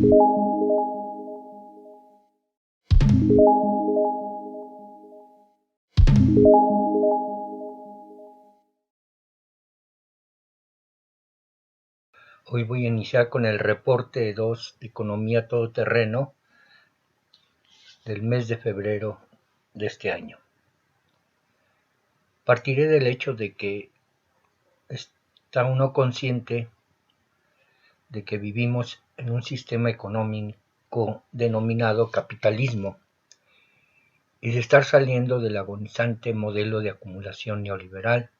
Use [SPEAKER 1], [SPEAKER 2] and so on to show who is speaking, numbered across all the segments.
[SPEAKER 1] Hoy voy a iniciar con el reporte 2 Economía Todoterreno del mes de febrero de este año. Partiré del hecho de que está uno consciente de que vivimos en un sistema económico denominado capitalismo y de estar saliendo del agonizante modelo de acumulación neoliberal,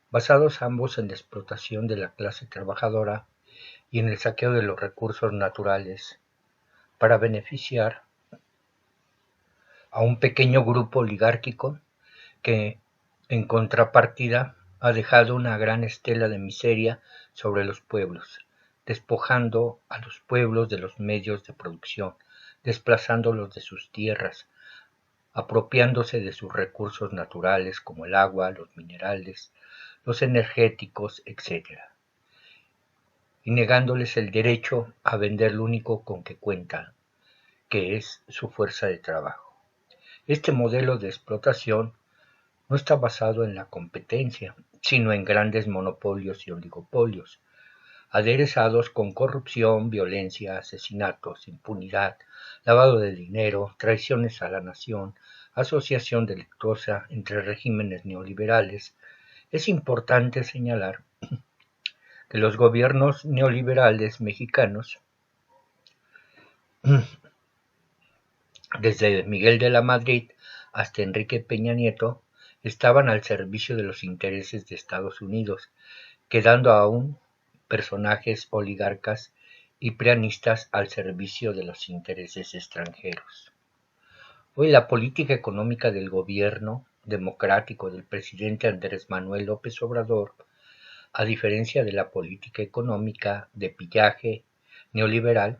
[SPEAKER 1] basados ambos en la explotación de la clase trabajadora y en el saqueo de los recursos naturales para beneficiar a un pequeño grupo oligárquico que, en contrapartida, ha dejado una gran estela de miseria sobre los pueblos, despojando a los pueblos de los medios de producción, desplazándolos de sus tierras, apropiándose de sus recursos naturales como el agua, los minerales, los energéticos, etc., y negándoles el derecho a vender lo único con que cuentan, que es su fuerza de trabajo. Este modelo de explotación no está basado en la competencia, sino en grandes monopolios y oligopolios, aderezados con corrupción, violencia, asesinatos, impunidad, lavado de dinero, traiciones a la nación, asociación delictuosa entre regímenes neoliberales. Es importante señalar que los gobiernos neoliberales mexicanos, desde Miguel de la Madrid hasta Enrique Peña Nieto, estaban al servicio de los intereses de Estados Unidos, quedando aún personajes oligarcas y prianistas al servicio de los intereses extranjeros. Hoy la política económica del gobierno democrático del presidente Andrés Manuel López Obrador, a diferencia de la política económica de pillaje neoliberal,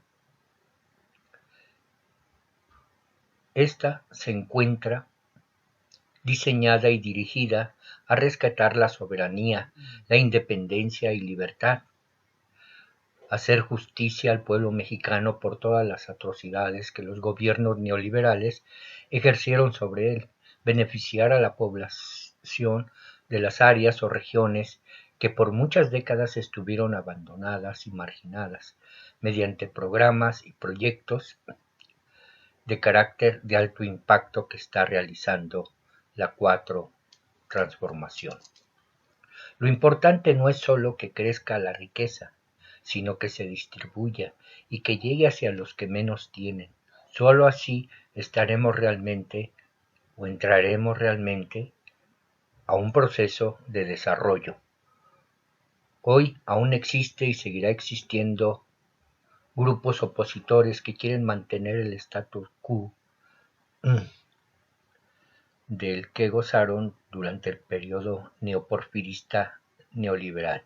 [SPEAKER 1] esta se encuentra diseñada y dirigida a rescatar la soberanía, la independencia y libertad, hacer justicia al pueblo mexicano por todas las atrocidades que los gobiernos neoliberales ejercieron sobre él, beneficiar a la población de las áreas o regiones que por muchas décadas estuvieron abandonadas y marginadas, mediante programas y proyectos de carácter de alto impacto que está realizando la 4 transformación. Lo importante no es solo que crezca la riqueza, sino que se distribuya y que llegue hacia los que menos tienen. Solo así estaremos realmente o entraremos realmente a un proceso de desarrollo. Hoy aún existe y seguirá existiendo grupos opositores que quieren mantener el status quo del que gozaron durante el periodo neoporfirista neoliberal,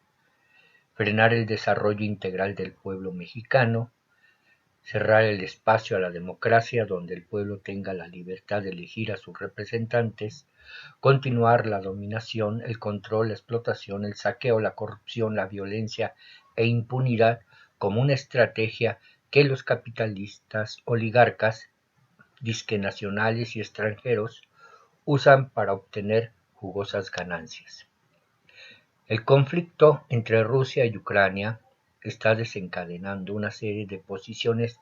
[SPEAKER 1] frenar el desarrollo integral del pueblo mexicano, cerrar el espacio a la democracia donde el pueblo tenga la libertad de elegir a sus representantes, continuar la dominación, el control, la explotación, el saqueo, la corrupción, la violencia e impunidad como una estrategia que los capitalistas oligarcas, disque nacionales y extranjeros, usan para obtener jugosas ganancias. El conflicto entre Rusia y Ucrania está desencadenando una serie de posiciones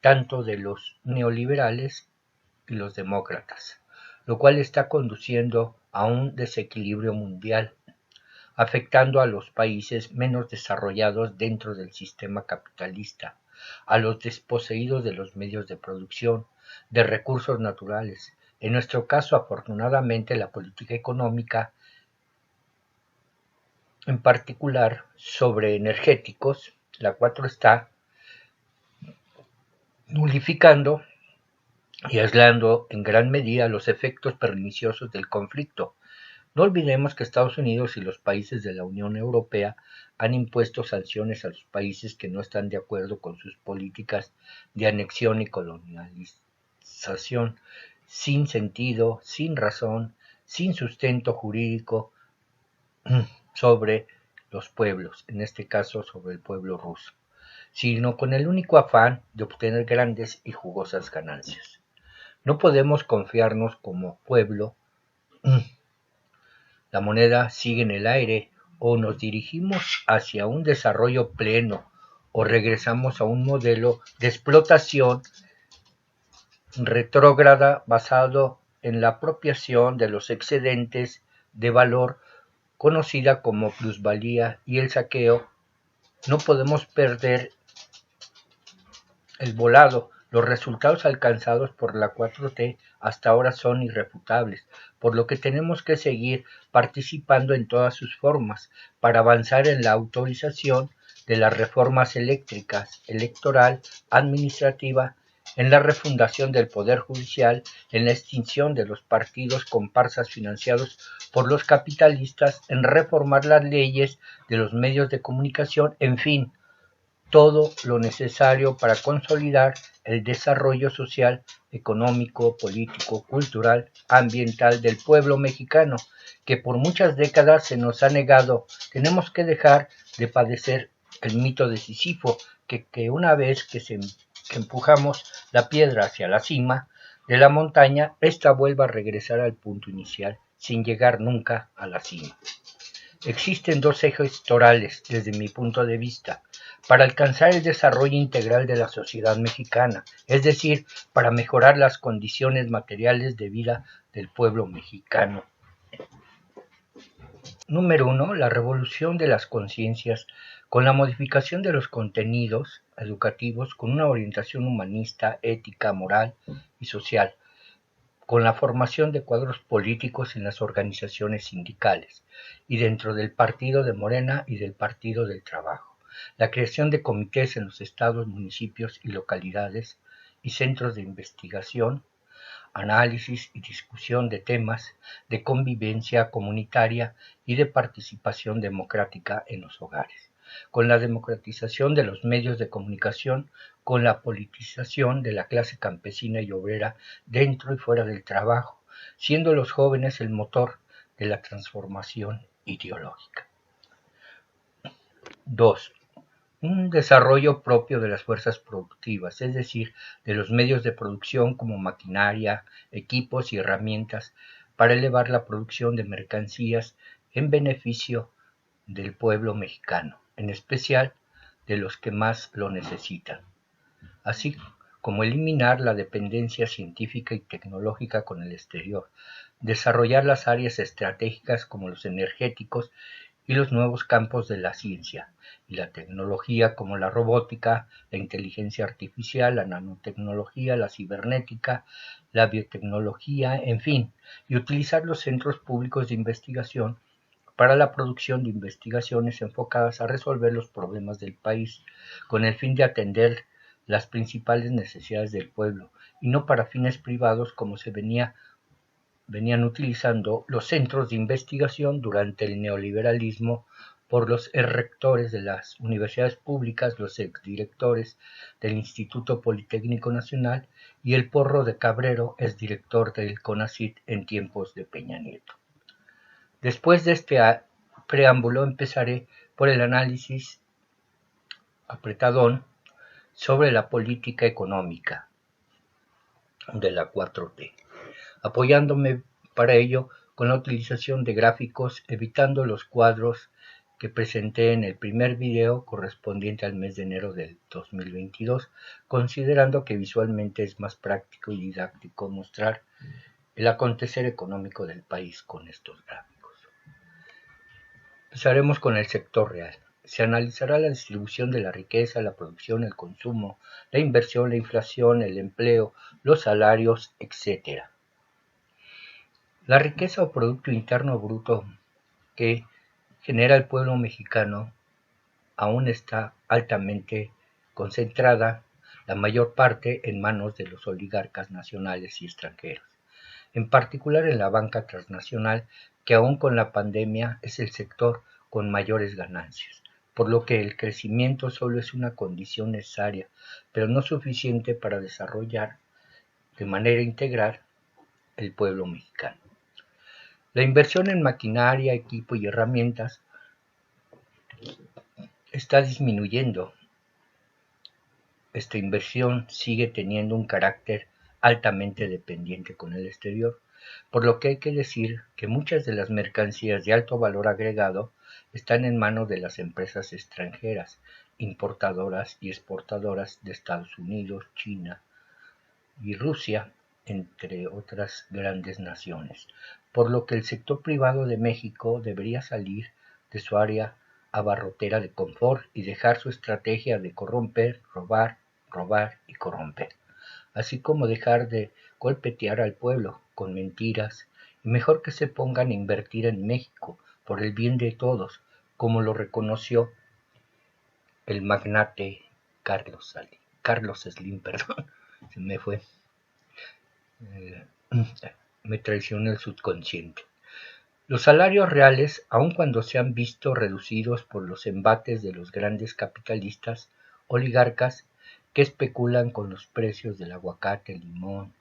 [SPEAKER 1] tanto de los neoliberales y los demócratas, lo cual está conduciendo a un desequilibrio mundial, afectando a los países menos desarrollados dentro del sistema capitalista, a los desposeídos de los medios de producción, de recursos naturales. En nuestro caso, afortunadamente, la política económica, en particular sobre energéticos, la 4 está nulificando y aislando en gran medida los efectos perniciosos del conflicto. No olvidemos que Estados Unidos y los países de la Unión Europea han impuesto sanciones a los países que no están de acuerdo con sus políticas de anexión y colonialización, sin sentido, sin razón, sin sustento jurídico sobre los pueblos, en este caso sobre el pueblo ruso. sino con el único afán de obtener grandes y jugosas ganancias. No podemos confiarnos como pueblo. La moneda sigue en el aire, o nos dirigimos hacia un desarrollo pleno o regresamos a un modelo de explotación retrógrada basado en la apropiación de los excedentes de valor conocida como plusvalía y el saqueo. No podemos perder el volado. Los resultados alcanzados por la 4T hasta ahora son irrefutables, por lo que tenemos que seguir participando en todas sus formas para avanzar en la autorización de las reformas eléctricas, electoral, administrativa, en la refundación del Poder Judicial, en la extinción de los partidos comparsas financiados por los capitalistas, en reformar las leyes de los medios de comunicación, en fin, todo lo necesario para consolidar el desarrollo social, económico, político, cultural, ambiental del pueblo mexicano, que por muchas décadas se nos ha negado. Tenemos que dejar de padecer el mito de Sísifo, que una vez que empujamos la piedra hacia la cima de la montaña, ésta vuelve a regresar al punto inicial, sin llegar nunca a la cima. Existen dos ejes torales, desde mi punto de vista, para alcanzar el desarrollo integral de la sociedad mexicana, es decir, para mejorar las condiciones materiales de vida del pueblo mexicano. Número 1. La revolución de las conciencias, con la modificación de los contenidos educativos con una orientación humanista, ética, moral y social, con la formación de cuadros políticos en las organizaciones sindicales y dentro del partido de Morena y del Partido del Trabajo, la creación de comités en los estados, municipios y localidades y centros de investigación, análisis y discusión de temas de convivencia comunitaria y de participación democrática en los hogares, con la democratización de los medios de comunicación, con la politización de la clase campesina y obrera dentro y fuera del trabajo, siendo los jóvenes el motor de la transformación ideológica. 2. Un desarrollo propio de las fuerzas productivas, es decir, de los medios de producción como maquinaria, equipos y herramientas para elevar la producción de mercancías en beneficio del pueblo mexicano, en especial de los que más lo necesitan, así como eliminar la dependencia científica y tecnológica con el exterior, desarrollar las áreas estratégicas como los energéticos y los nuevos campos de la ciencia y la tecnología como la robótica, la inteligencia artificial, la nanotecnología, la cibernética, la biotecnología, en fin, y utilizar los centros públicos de investigación para la producción de investigaciones enfocadas a resolver los problemas del país, con el fin de atender las principales necesidades del pueblo, y no para fines privados como se venían utilizando los centros de investigación durante el neoliberalismo por los rectores de las universidades públicas, los exdirectores del Instituto Politécnico Nacional y el Porro de Cabrero, exdirector del CONACYT en tiempos de Peña Nieto. Después de este preámbulo empezaré por el análisis apretadón sobre la política económica de la 4T, apoyándome para ello con la utilización de gráficos, evitando los cuadros que presenté en el primer video correspondiente al mes de enero del 2022, considerando que visualmente es más práctico y didáctico mostrar el acontecer económico del país con estos gráficos. Empezaremos con el sector real. Se analizará la distribución de la riqueza, la producción, el consumo, la inversión, la inflación, el empleo, los salarios, etc. La riqueza o Producto Interno Bruto que genera el pueblo mexicano aún está altamente concentrada, la mayor parte en manos de los oligarcas nacionales y extranjeros, en particular en la banca transnacional, que aún con la pandemia es el sector con mayores ganancias, por lo que el crecimiento solo es una condición necesaria, pero no suficiente para desarrollar de manera integral el pueblo mexicano. La inversión en maquinaria, equipo y herramientas está disminuyendo esta inversión sigue teniendo un carácter altamente dependiente con el exterior, por lo que hay que decir que muchas de las mercancías de alto valor agregado están en manos de las empresas extranjeras, importadoras y exportadoras de Estados Unidos, China y Rusia, entre otras grandes naciones, por lo que el sector privado de México debería salir de su área abarrotera de confort y dejar su estrategia de corromper, robar, robar y corromper, así como dejar de golpetear al pueblo con mentiras, y mejor que se pongan a invertir en México por el bien de todos, como lo reconoció el magnate Carlos Slim, perdón, se me fue, eh, me traicionó el subconsciente. Los salarios reales, aun cuando se han visto reducidos por los embates de los grandes capitalistas oligarcas que especulan con los precios del aguacate, el limón,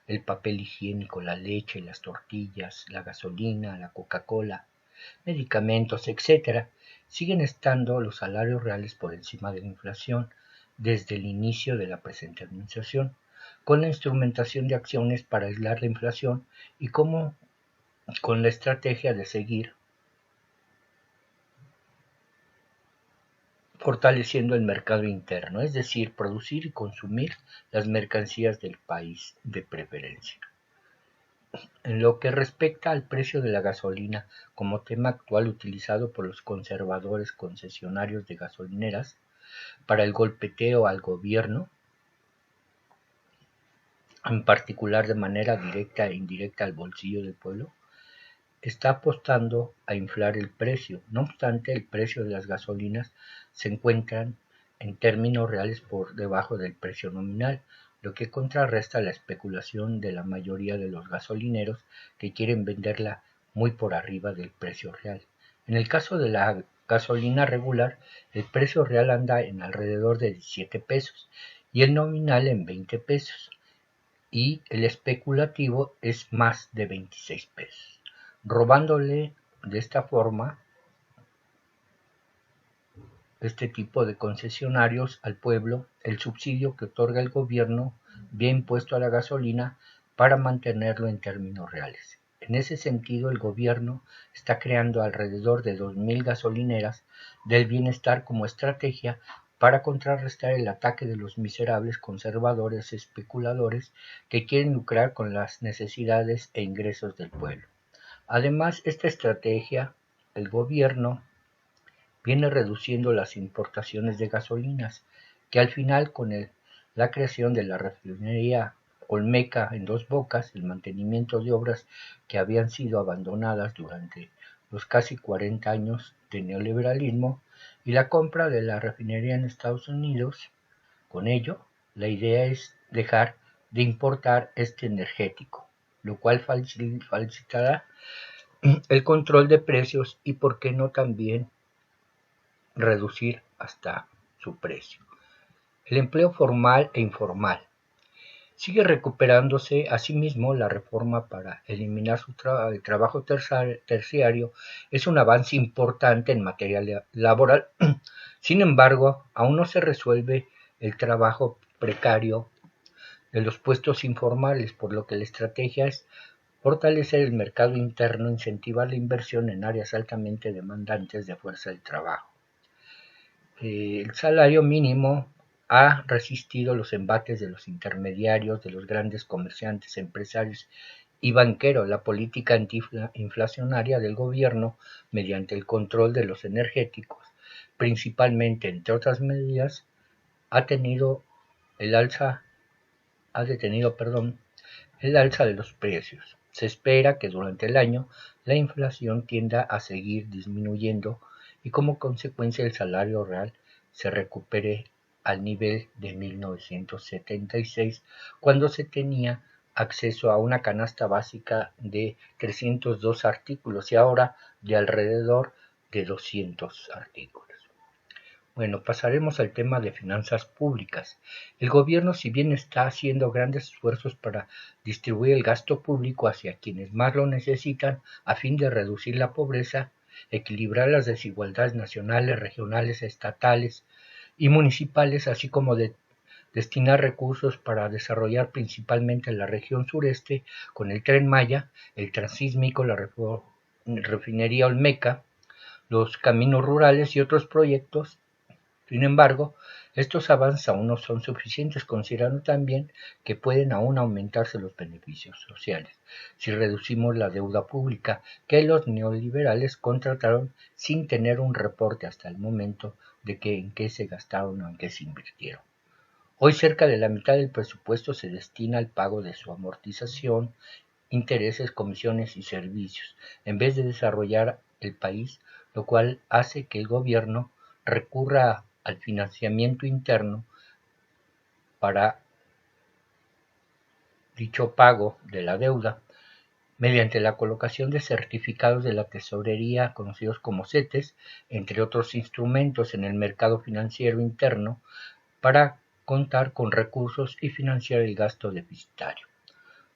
[SPEAKER 1] el papel higiénico, la leche, las tortillas, la gasolina, la Coca-Cola, medicamentos, etcétera, siguen estando los salarios reales por encima de la inflación desde el inicio de la presente administración, con la instrumentación de acciones para aislar la inflación y como con la estrategia de seguir fortaleciendo el mercado interno, es decir, producir y consumir las mercancías del país de preferencia. En lo que respecta al precio de la gasolina como tema actual utilizado por los conservadores concesionarios de gasolineras para el golpeteo al gobierno, en particular de manera directa e indirecta al bolsillo del pueblo, está apostando a inflar el precio. No obstante, el precio de las gasolinas se encuentran en términos reales por debajo del precio nominal, lo que contrarresta la especulación de la mayoría de los gasolineros que quieren venderla muy por arriba del precio real. En el caso de la gasolina regular, el precio real anda en alrededor de 17 pesos y el nominal en 20 pesos y el especulativo es más de 26 pesos, robándole de esta forma este tipo de concesionarios al pueblo el subsidio que otorga el gobierno vía impuesto a la gasolina para mantenerlo en términos reales. En ese sentido, el gobierno está creando alrededor de 2.000 gasolineras del bienestar como estrategia para contrarrestar el ataque de los miserables conservadores especuladores que quieren lucrar con las necesidades e ingresos del pueblo. Además, esta estrategia, el gobierno viene reduciendo las importaciones de gasolinas, que al final con la creación de la refinería Olmeca en Dos Bocas, el mantenimiento de obras que habían sido abandonadas durante los casi 40 años de neoliberalismo y la compra de la refinería en Estados Unidos, con ello, la idea es dejar de importar este energético, lo cual facilitará el control de precios y, por qué no, también reducir hasta su precio. El empleo formal e informal. Sigue recuperándose asimismo la reforma para eliminar el trabajo terciario. Es un avance importante en materia laboral. Sin embargo, aún no se resuelve el trabajo precario de los puestos informales, por lo que la estrategia es fortalecer el mercado interno, incentivar la inversión en áreas altamente demandantes de fuerza de trabajo. El salario mínimo ha resistido los embates de los intermediarios, de los grandes comerciantes, empresarios y banqueros. La política antiinflacionaria del gobierno, mediante el control de los energéticos, principalmente, entre otras medidas, ha detenido el alza de los precios. Se espera que durante el año la inflación tienda a seguir disminuyendo y como consecuencia el salario real se recupere al nivel de 1976, cuando se tenía acceso a una canasta básica de 302 artículos y ahora de alrededor de 200 artículos. Bueno, pasaremos al tema de finanzas públicas. El gobierno, si bien está haciendo grandes esfuerzos para distribuir el gasto público hacia quienes más lo necesitan a fin de reducir la pobreza, equilibrar las desigualdades nacionales, regionales, estatales y municipales, así como de destinar recursos para desarrollar principalmente la región sureste con el Tren Maya, el Transísmico, la refinería Olmeca, los caminos rurales y otros proyectos. Sin embargo, estos avances aún no son suficientes, considerando también que pueden aún aumentarse los beneficios sociales si reducimos la deuda pública que los neoliberales contrataron sin tener un reporte hasta el momento de en qué se gastaron o en qué se invirtieron. Hoy cerca de la mitad del presupuesto se destina al pago de su amortización, intereses, comisiones y servicios, en vez de desarrollar el país, lo cual hace que el gobierno recurra al financiamiento interno para dicho pago de la deuda mediante la colocación de certificados de la tesorería conocidos como CETES, entre otros instrumentos en el mercado financiero interno, para contar con recursos y financiar el gasto deficitario,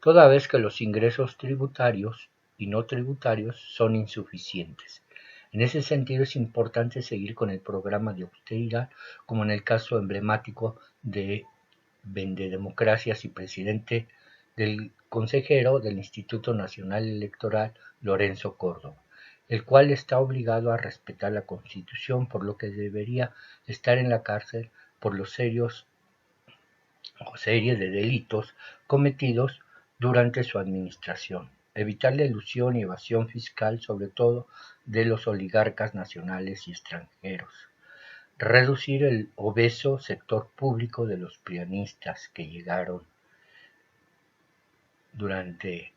[SPEAKER 1] toda vez que los ingresos tributarios y no tributarios son insuficientes. En ese sentido es importante seguir con el programa de austeridad, como en el caso emblemático de Vendedemocracias y presidente del consejero del Instituto Nacional Electoral, Lorenzo Córdoba, el cual está obligado a respetar la Constitución, por lo que debería estar en la cárcel por los serios o serie de delitos cometidos durante su administración, evitar la elusión y evasión fiscal, sobre todo de los oligarcas nacionales y extranjeros, reducir el obeso sector público de los prianistas que llegaron durante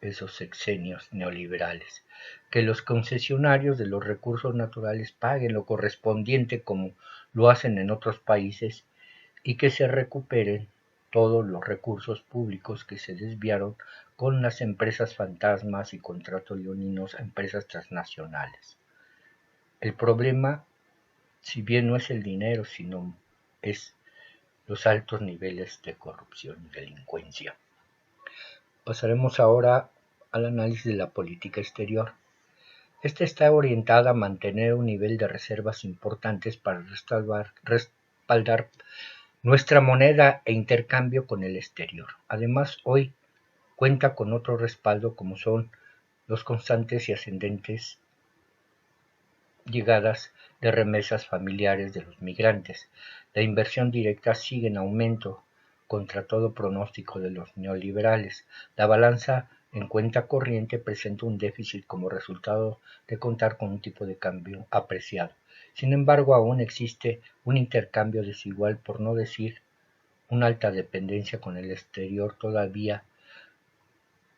[SPEAKER 1] esos sexenios neoliberales, que los concesionarios de los recursos naturales paguen lo correspondiente como lo hacen en otros países y que se recuperen todos los recursos públicos que se desviaron con las empresas fantasmas y contratos leoninos a empresas transnacionales. El problema, si bien no es el dinero, sino es los altos niveles de corrupción y delincuencia. Pasaremos ahora al análisis de la política exterior. Esta está orientada a mantener un nivel de reservas importantes para respaldar nuestra moneda e intercambio con el exterior. Además, hoy cuenta con otro respaldo como son los constantes y ascendentes llegadas de remesas familiares de los migrantes. La inversión directa sigue en aumento contra todo pronóstico de los neoliberales. La balanza en cuenta corriente presenta un déficit como resultado de contar con un tipo de cambio apreciado. Sin embargo, aún existe un intercambio desigual, por no decir una alta dependencia con el exterior. Todavía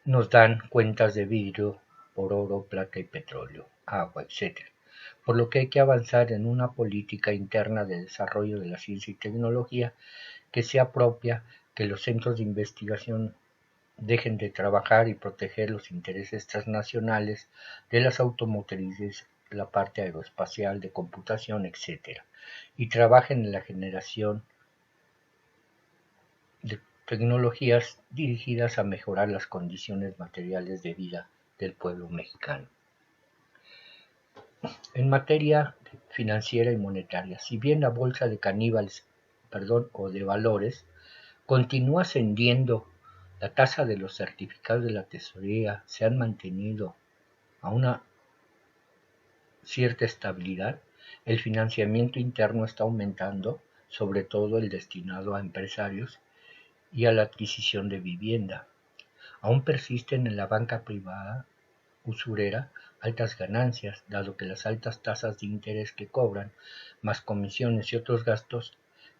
[SPEAKER 1] nos dan cuentas de vidrio por oro, plata y petróleo, agua, etc. Por lo que hay que avanzar en una política interna de desarrollo de la ciencia y tecnología que sea propia, que los centros de investigación dejen de trabajar y proteger los intereses transnacionales de las automotrices, la parte aeroespacial, de computación, etc. y trabajen en la generación de tecnologías dirigidas a mejorar las condiciones materiales de vida del pueblo mexicano. En materia financiera y monetaria, si bien la bolsa de caníbales, o de valores, continúa ascendiendo, la tasa de los certificados de la tesorería se han mantenido a una cierta estabilidad, el financiamiento interno está aumentando, sobre todo el destinado a empresarios y a la adquisición de vivienda. Aún persisten en la banca privada usurera altas ganancias, dado que las altas tasas de interés que cobran, más comisiones y otros gastos,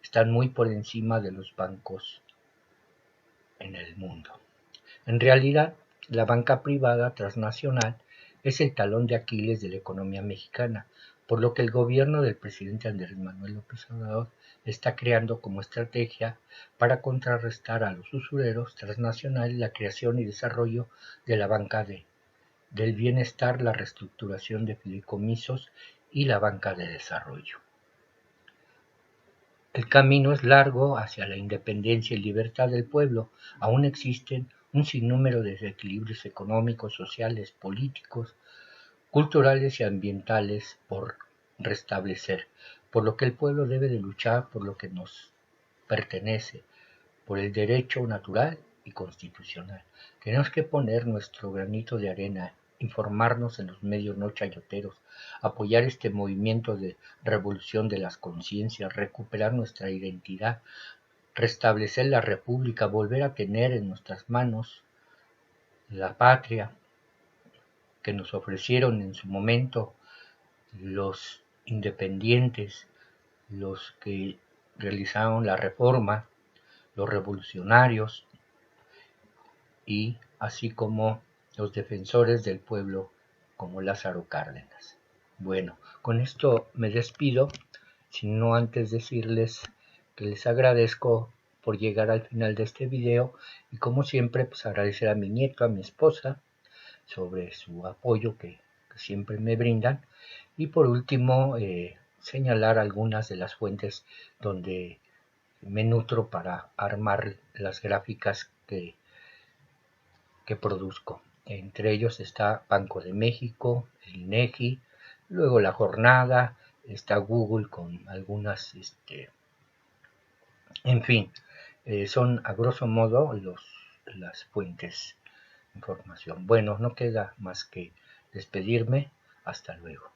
[SPEAKER 1] están muy por encima de los bancos en el mundo. En realidad, la banca privada transnacional es el talón de Aquiles de la economía mexicana, por lo que el gobierno del presidente Andrés Manuel López Obrador está creando como estrategia para contrarrestar a los usureros transnacionales la creación y desarrollo de la banca del bienestar, la reestructuración de fideicomisos y la banca de desarrollo. El camino es largo hacia la independencia y libertad del pueblo. Aún existen un sinnúmero de desequilibrios económicos, sociales, políticos, culturales y ambientales por restablecer, por lo que el pueblo debe de luchar por lo que nos pertenece por el derecho natural y constitucional. Tenemos que poner nuestro granito de arena, informarnos en los medios no chayoteros, apoyar este movimiento de revolución de las conciencias, recuperar nuestra identidad, restablecer la república, volver a tener en nuestras manos la patria que nos ofrecieron en su momento los independientes, los que realizaron la reforma, los revolucionarios y así como los defensores del pueblo como Lázaro Cárdenas. Bueno, con esto me despido, sino antes decirles que les agradezco por llegar al final de este video y como siempre pues agradecer a mi nieto, a mi esposa sobre su apoyo que siempre me brindan y por último señalar algunas de las fuentes donde me nutro para armar las gráficas que produzco. Entre ellos está Banco de México, el INEGI, luego La Jornada, está Google con algunas, en fin, son a grosso modo las fuentes de información. Bueno, no queda más que despedirme. Hasta luego.